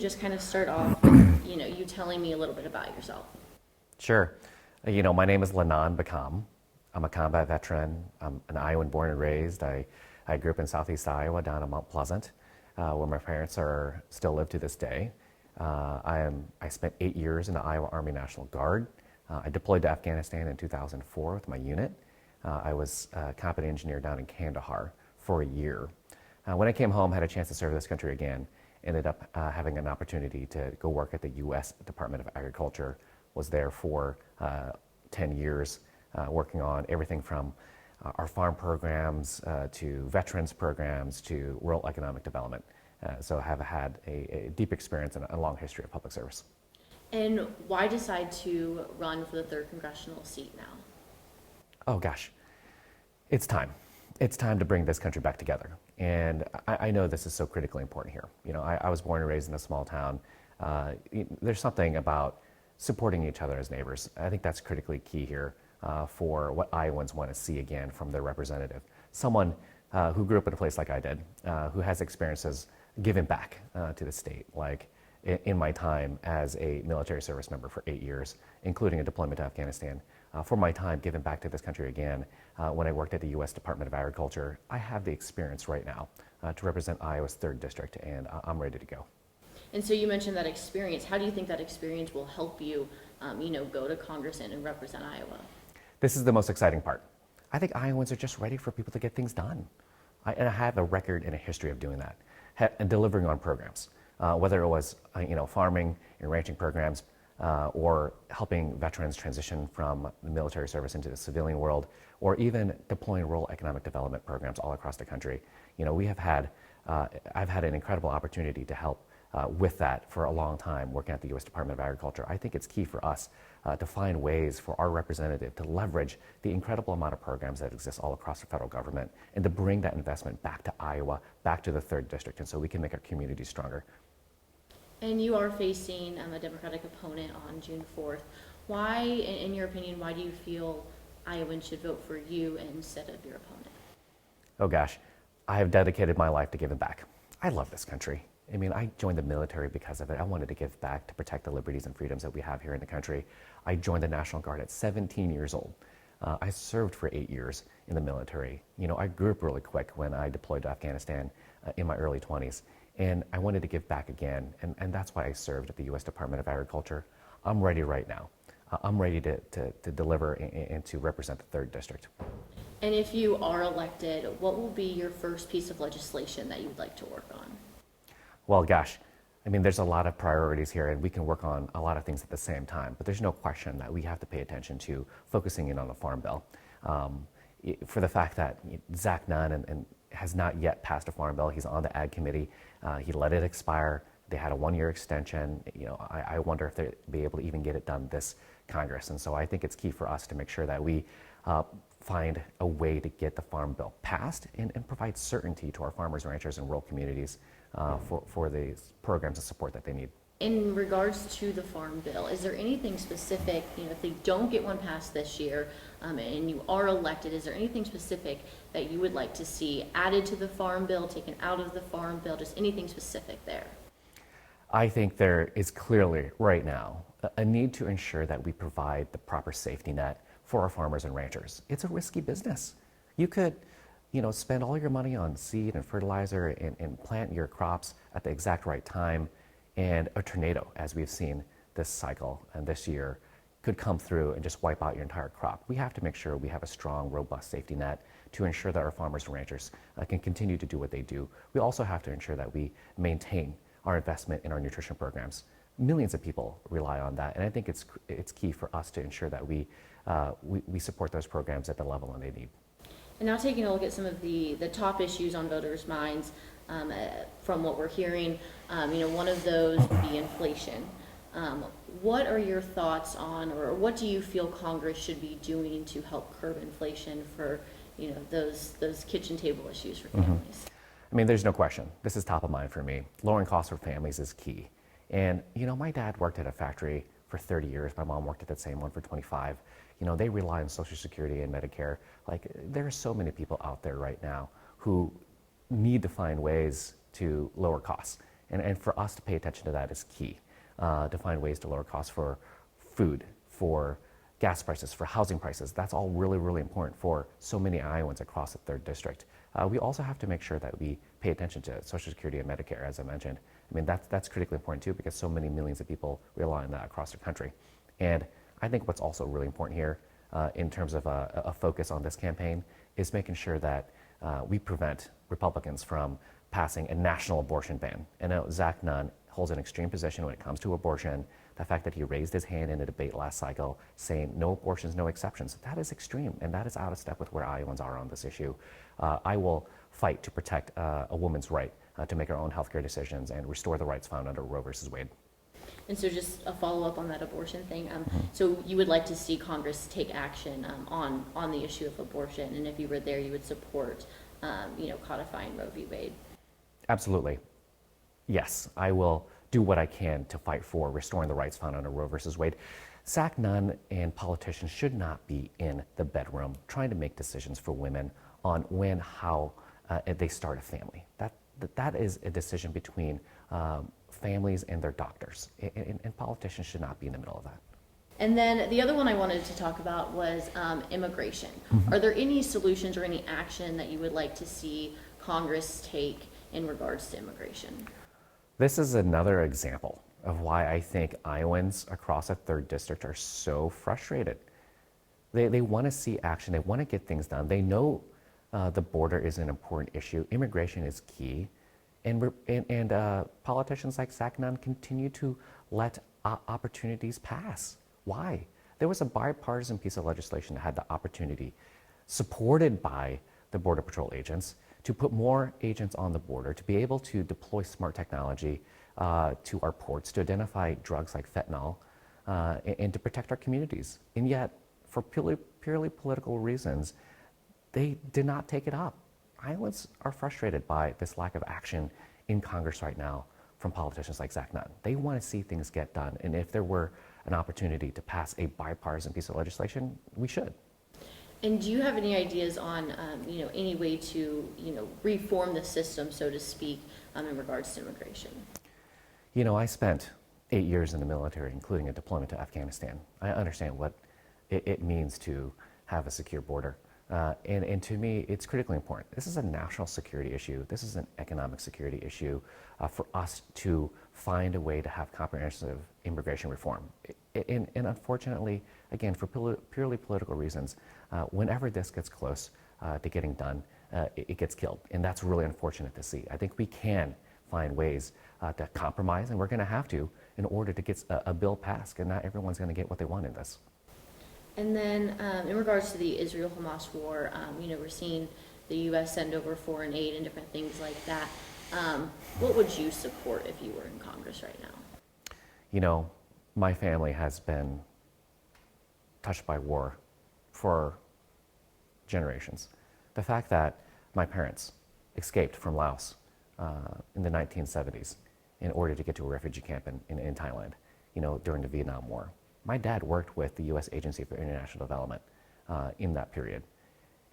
just kind of start off with, you telling me a little bit about yourself. Sure. My name is Lanon Baccam. I'm a combat veteran. I'm an Iowan born and raised. I grew up in southeast Iowa down in Mount Pleasant, where my parents still live to this day. I spent 8 years in the Iowa Army National Guard. I deployed to Afghanistan in 2004 with my unit. I was a combat engineer down in Kandahar for a year. When I came home, had a chance to serve this country again, ended up having an opportunity to go work at the U.S. Department of Agriculture, was there for 10 years, working on everything from our farm programs to veterans programs to rural economic development. So I have had a deep experience and a long history of public service. And why decide to run for the 3rd congressional seat now? Oh gosh, it's time. It's time to bring this country back together. And I know this is so critically important here. I was born and raised in a small town. There's something about supporting each other as neighbors. I think that's critically key here for what Iowans want to see again from their representative. Someone who grew up in a place like I did, who has experiences giving back to the state, like in my time as a military service member for 8 years, including a deployment to Afghanistan. For my time giving back to this country again, when I worked at the U.S. Department of Agriculture, I have the experience right now to represent Iowa's 3rd district, and I'm ready to go. And so you mentioned that experience. How do you think that experience will help you, go to Congress and represent Iowa? This is the most exciting part. I think Iowans are just ready for people to get things done. And I have a record and a history of doing that and delivering on programs, whether it was farming and ranching programs, or helping veterans transition from the military service into the civilian world, or even deploying rural economic development programs all across the country. I've had an incredible opportunity to help with that for a long time, working at the U.S. Department of Agriculture. I think it's key for us to find ways for our representative to leverage the incredible amount of programs that exist all across the federal government and to bring that investment back to Iowa, back to the 3rd district, and so we can make our communities stronger. And you are facing a Democratic opponent on June 4th. Why, in your opinion, why do you feel Iowans should vote for you instead of your opponent? Oh gosh, I have dedicated my life to giving back. I love this country. I joined the military because of it. I wanted to give back to protect the liberties and freedoms that we have here in the country. I joined the National Guard at 17 years old. I served for 8 years in the military. I grew up really quick when I deployed to Afghanistan in my early 20s. And I wanted to give back again, and that's why I served at the U.S. Department of Agriculture. I'm ready right now. I'm ready to deliver and to represent the 3rd district. And if you are elected, what will be your first piece of legislation that you'd like to work on? Well, gosh, there's a lot of priorities here, and we can work on a lot of things at the same time, but there's no question that we have to pay attention to focusing in on the Farm Bill. For the fact that Zach Nunn has not yet passed a Farm Bill. He's on the Ag Committee. He let it expire. They had a 1-year extension. I wonder if they'll be able to even get it done this Congress. And so I think it's key for us to make sure that we find a way to get the Farm Bill passed and provide certainty to our farmers, ranchers, and rural communities for the programs and support that they need. In regards to the Farm Bill, is there anything specific, if they don't get one passed this year and you are elected, is there anything specific that you would like to see added to the Farm Bill, taken out of the Farm Bill, just anything specific there? I think there is clearly right now a need to ensure that we provide the proper safety net for our farmers and ranchers. It's a risky business. You could spend all your money on seed and fertilizer and plant your crops at the exact right time, and a tornado, as we've seen this cycle and this year, could come through and just wipe out your entire crop. We have to make sure we have a strong, robust safety net to ensure that our farmers and ranchers can continue to do what they do. We also have to ensure that we maintain our investment in our nutrition programs. Millions of people rely on that, and I think it's key for us to ensure that we support those programs at the level that they need. And now taking a look at some of the top issues on voters' minds, from what we're hearing, one of those would be inflation. What are your thoughts on, or what do you feel Congress should be doing to help curb inflation for, those kitchen table issues for families? There's no question. This is top of mind for me. Lowering costs for families is key. And, my dad worked at a factory for 30 years. My mom worked at that same one for 25. They rely on Social Security and Medicare. There are so many people out there right now who need to find ways to lower costs. And for us to pay attention to that is key, to find ways to lower costs for food, for gas prices, for housing prices. That's all really, really important for so many Iowans across the 3rd District. We also have to make sure that we pay attention to Social Security and Medicare, as I mentioned. I mean, that's critically important too, because so many millions of people rely on that across the country. And I think what's also really important here, in terms of a focus on this campaign, is making sure that we prevent Republicans from passing a national abortion ban. And Zach Nunn holds an extreme position when it comes to abortion. The fact that he raised his hand in a debate last cycle saying no abortions, no exceptions, that is extreme, and that is out of step with where Iowans are on this issue. I will fight to protect a woman's right to make her own healthcare decisions and restore the rights found under Roe versus Wade. And so just a follow-up on that abortion thing. So you would like to see Congress take action on the issue of abortion, and if you were there, you would support, codifying Roe v. Wade? Absolutely. Yes, I will do what I can to fight for restoring the rights found under Roe versus Wade. Zach Nunn and politicians should not be in the bedroom trying to make decisions for women on when, how they start a family. That is a decision between families and their doctors, and politicians should not be in the middle of that. And then the other one I wanted to talk about was immigration. Are there any solutions or any action that you would like to see Congress take in regards to immigration? This is another example of why I think Iowans across the 3rd District are so frustrated. They want to see action. They want to get things done. They know the border is an important issue. Immigration is key. And politicians like Zach Nunn continue to let opportunities pass. Why? There was a bipartisan piece of legislation that had the opportunity, supported by the Border Patrol agents, to put more agents on the border, to be able to deploy smart technology to our ports, to identify drugs like fentanyl, and to protect our communities. And yet, for purely political reasons, they did not take it up. Iowans are frustrated by this lack of action in Congress right now from politicians like Zach Nunn. They want to see things get done, and if there were an opportunity to pass a bipartisan piece of legislation, we should. And do you have any ideas on, any way to, reform the system, so to speak, in regards to immigration? I spent 8 years in the military, including a deployment to Afghanistan. I understand what it means to have a secure border. And to me, it's critically important. This is a national security issue. This is an economic security issue for us to find a way to have comprehensive immigration reform. And unfortunately, again, for purely political reasons, whenever this gets close to getting done, it gets killed. And that's really unfortunate to see. I think we can find ways to compromise, and we're going to have to, in order to get a bill passed. And not everyone's going to get what they want in this. And then in regards to the Israel-Hamas war, we're seeing the U.S. send over foreign aid and different things like that. What would you support if you were in Congress right now? My family has been touched by war for generations. The fact that my parents escaped from Laos in the 1970s in order to get to a refugee camp in Thailand, during the Vietnam War. My dad worked with the U.S. Agency for International Development in that period.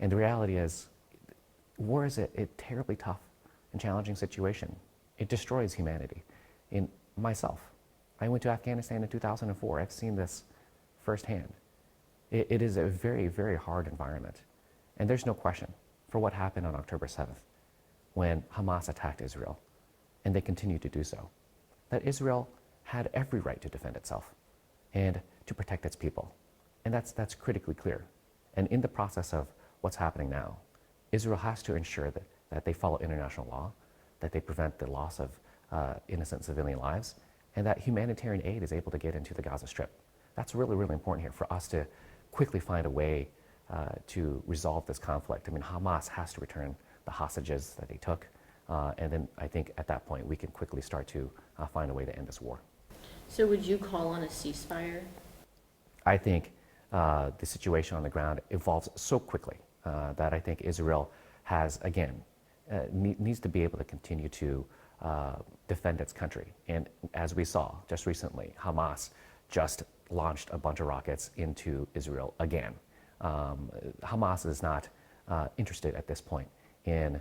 And the reality is, war is a terribly tough and challenging situation. It destroys humanity. In myself, I went to Afghanistan in 2004. I've seen this firsthand. It is a very, very hard environment. And there's no question for what happened on October 7th when Hamas attacked Israel, and they continue to do so, that Israel had every right to defend itself and to protect its people. And that's critically clear. And in the process of what's happening now, Israel has to ensure that they follow international law, that they prevent the loss of innocent civilian lives, and that humanitarian aid is able to get into the Gaza Strip. That's really, really important here for us to quickly find a way to resolve this conflict. I mean, Hamas has to return the hostages that they took, and then I think at that point we can quickly start to find a way to end this war. So would you call on a ceasefire? I think the situation on the ground evolves so quickly that I think Israel has, again, needs to be able to continue to defend its country. And as we saw just recently, Hamas just launched a bunch of rockets into Israel again. Hamas is not interested at this point in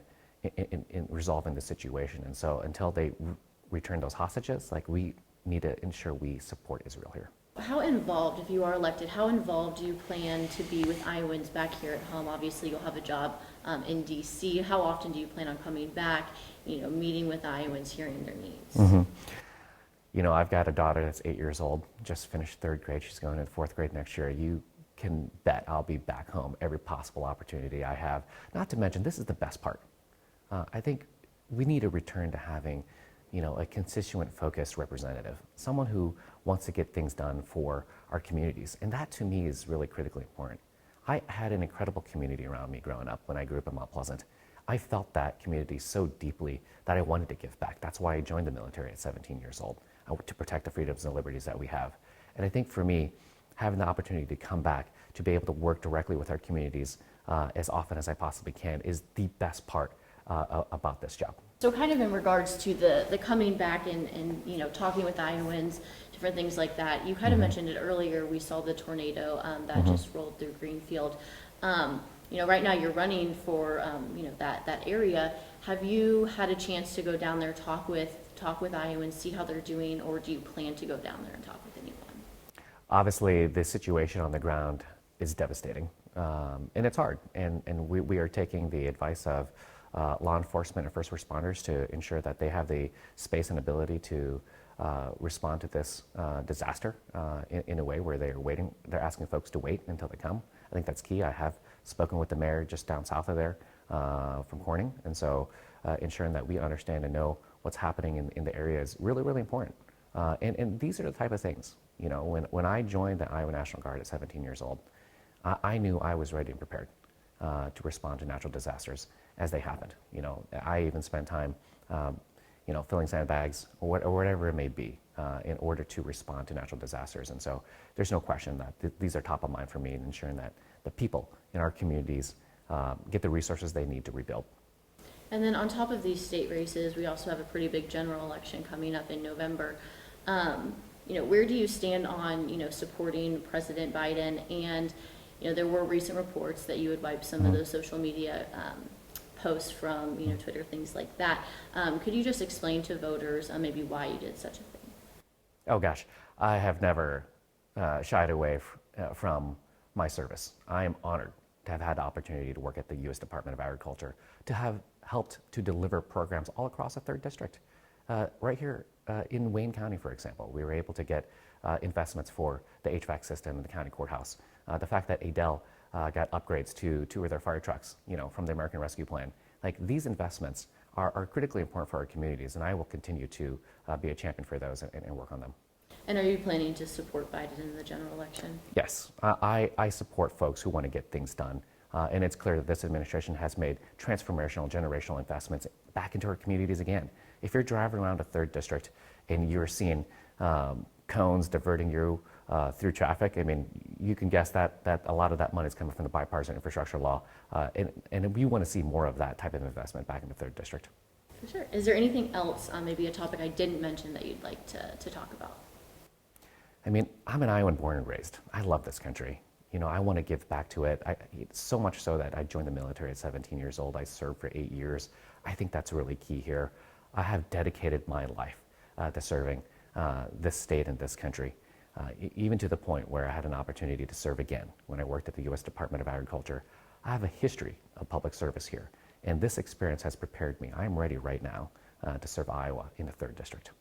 resolving the situation. And so until they return those hostages, like we need to ensure we support Israel here. How involved, if you are elected, how involved do you plan to be with Iowans back here at home? Obviously, you'll have a job in D.C. How often do you plan on coming back, meeting with Iowans, hearing their needs? Mm-hmm. I've got a daughter that's 8 years old, just finished third grade. She's going into fourth grade next year. You can bet I'll be back home every possible opportunity I have. Not to mention, this is the best part. I think we need to return to having, a constituent-focused representative, someone who wants to get things done for our communities. And that, to me, is really critically important. I had an incredible community around me growing up when I grew up in Mount Pleasant. I felt that community so deeply that I wanted to give back. That's why I joined the military at 17 years old, to protect the freedoms and liberties that we have. And I think for me, having the opportunity to come back, to be able to work directly with our communities as often as I possibly can is the best part about this job. So kind of in regards to the coming back and talking with Iowans, different things like that, you kind of mentioned it earlier, we saw the tornado that just rolled through Greenfield. Right now you're running for that area. Have you had a chance to go down there, talk with Iowans, see how they're doing, or do you plan to go down there and talk with anyone? Obviously, the situation on the ground is devastating, and it's hard. And we are taking the advice of law enforcement and first responders to ensure that they have the space and ability to respond to this disaster in a way where they're asking folks to wait until they come. I think that's key. I have spoken with the mayor just down south of there from Corning, and so ensuring that we understand and know what's happening in the area is really, really important. And these are the type of things, when I joined the Iowa National Guard at 17 years old, I knew I was ready and prepared to respond to natural disasters as they happened. I even spent time, filling sandbags or whatever it may be in order to respond to natural disasters. And so there's no question that these are top of mind for me in ensuring that the people in our communities get the resources they need to rebuild. And then on top of these state races, we also have a pretty big general election coming up in November. Where do you stand on, supporting President Biden? And, there were recent reports that you would wipe some of those social media posts from, Twitter, things like that. Could you just explain to voters maybe why you did such a thing? Oh gosh, I have never shied away from my service. I am honored to have had the opportunity to work at the U.S. Department of Agriculture, to have helped to deliver programs all across the 3rd District. Right here in Wayne County, for example, we were able to get investments for the HVAC system in the county courthouse. The fact that Adel got upgrades to 2 of their fire trucks, from the American Rescue Plan. Like, these investments are critically important for our communities, and I will continue to be a champion for those and work on them. And are you planning to support Biden in the general election? Yes, I support folks who want to get things done. And it's clear that this administration has made transformational, generational investments back into our communities again. If you're driving around a 3rd District and you're seeing cones diverting you through traffic, I mean, you can guess that a lot of that money is coming from the bipartisan infrastructure law. And we want to see more of that type of investment back in the 3rd District. For sure. Is there anything else, maybe a topic I didn't mention, that you'd like to talk about? I mean, I'm an Iowan born and raised. I love this country. I want to give back to it. So much so that I joined the military at 17 years old. I served for 8 years. I think that's really key here. I have dedicated my life to serving this state and this country, even to the point where I had an opportunity to serve again when I worked at the U.S. Department of Agriculture. I have a history of public service here, and this experience has prepared me. I am ready right now to serve Iowa in the 3rd District.